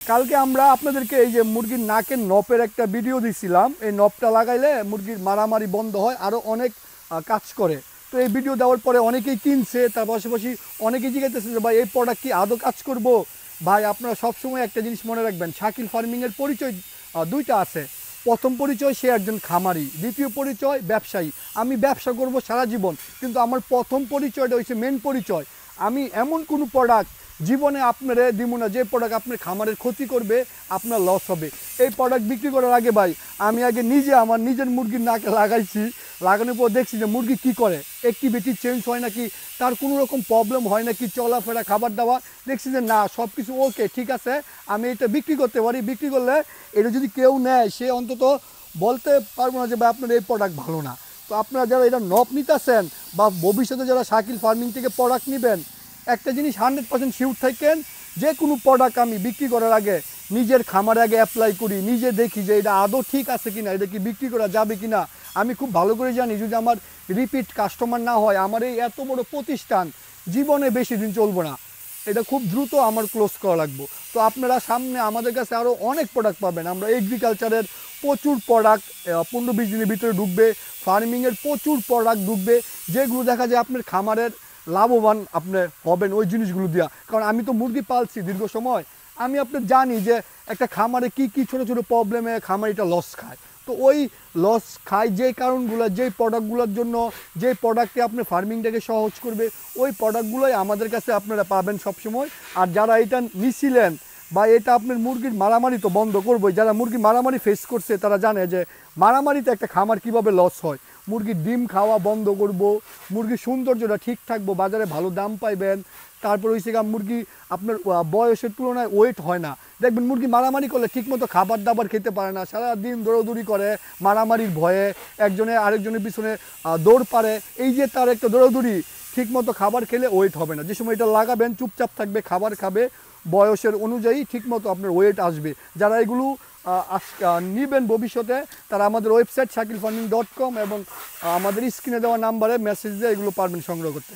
কালকে আমরা আপনাদেরকে এই যে মুরগির নাকের নপের একটা ভিডিও দিছিলাম। এই নপটা লাগাইলে মুরগির মারামারি বন্ধ হয়, আরও অনেক কাজ করে। তো এই ভিডিও দেওয়ার পরে অনেকেই কিনছে, তার পাশাপাশি অনেকেই জিজ্ঞাসা যে ভাই এই প্রোডাক্ট কি আদৌ কাজ করবো। ভাই আপনারা সবসময় একটা জিনিস মনে রাখবেন, শাকিল ফার্মিংয়ের পরিচয় দুইটা আছে। প্রথম পরিচয় সে একজন খামারি, দ্বিতীয় পরিচয় ব্যবসায়ী। আমি ব্যবসা করব সারা জীবন, কিন্তু আমার প্রথম পরিচয়টা হচ্ছে মেন পরিচয়। আমি এমন কোনো প্রোডাক্ট জীবনে আপনারা দিব না যে প্রোডাক্ট আপনার খামারের ক্ষতি করবে, আপনার লস হবে। এই প্রোডাক্ট বিক্রি করার আগে ভাই আমি আগে নিজে আমার নিজের মুরগির নাকে লাগাইছি। লাগানোর পর দেখছি যে মুরগি কী করে, অ্যাক্টিভিটি চেঞ্জ হয় নাকি, তার কোনো রকম প্রবলেম হয় নাকি, চলাফেরা খাবার দাবার। দেখছি যে না, সব কিছু ওকে, ঠিক আছে, আমি এটা বিক্রি করতে পারি। বিক্রি করলে এটা যদি কেউ নেয়, সে অন্তত বলতে পারবো না যে ভাই আপনার এই প্রোডাক্ট ভালো না। তো আপনারা যারা এটা নব নিতেছেন বা ভবিষ্যতে যারা শাকিল ফার্মিং থেকে প্রোডাক্ট নেবেন, একটা জিনিস 100% শিওর থাকেন, যে কোনো প্রোডাক্ট আমি বিক্রি করার আগে নিজের খামারে আগে অ্যাপ্লাই করি, নিজে দেখি যে এটা আদৌ ঠিক আছে কিনা, এটা কি বিক্রি করা যাবে কিনা। আমি খুব ভালো করে জানি যদি আমার রিপিট কাস্টমার না হয়, আমার এই এত বড় প্রতিষ্ঠান জীবনে বেশি দিন চলবো না। এটা খুব দ্রুত আমার ক্লোজ করা লাগবে। তো আপনারা সামনে আমাদের কাছে আরও অনেক প্রোডাক্ট পাবেন। আমরা এগ্রিকালচারের প্রচুর প্রোডাক্ট 15-20 দিনের ভিতরে ঢুকবে, ফার্মিংয়ের প্রচুর প্রোডাক্ট ঢুকবে, যেগুলো দেখা যায় আপনার খামারের লাভবান আপনি হবেন ওই জিনিসগুলো দিয়া। কারণ আমি তো মুরগি পালছি দীর্ঘ সময়, আমি আপনি জানি যে একটা খামারে কি কি ছোটো ছোটো প্রবলেমে খামারিটা লস খায়। তো ওই লস খায় যেই কারণগুলো, যেই প্রোডাক্টগুলোর জন্য, যেই প্রোডাক্টে আপনি ফার্মিংটাকে সহজ করবে, ওই প্রোডাক্টগুলোই আমাদের কাছে আপনারা পাবেন সবসময়। আর যারা এটা নিছিলেন বা এটা আপনার মুরগির মারামারি তো বন্ধ করবোই, যারা মুরগির মারামারি ফেস করছে তারা জানে যে মারামারিতে একটা খামার কিভাবে লস হয়। মুরগির ডিম খাওয়া বন্ধ করব, মুরগির সৌন্দর্যটা ঠিক থাকবো, বাজারে ভালো দাম পাইবেন। তারপর হচ্ছে গা মুরগি আপনার বয়সের তুলনায় ওয়েট হয় না। দেখবেন মুরগি মারামারি করলে ঠিকমতো খাবার দাবার খেতে পারে না, সারাদিন দৌড়াদৌড়ি করে মারামারির ভয়ে, একজনে আরেকজনের পিছনে দৌড় পারে। এই যে তার একটা দৌড়াদৌড়ি, ঠিকমতো খাবার খেলে ওয়েট হবে না। যে সময় এটা লাগাবেন চুপচাপ থাকবে, খাবার খাবে, বয়সের অনুযায়ী ঠিকমতো আপনার ওয়েট আসবে। যারা এগুলো নেবেন ভবিষ্যতে, তারা আমাদের ওয়েবসাইট shakilfarming.com এবং আমাদের স্ক্রিনে দেওয়া নাম্বারে মেসেজ দিয়ে এগুলো পারবেন সংগ্রহ করতে।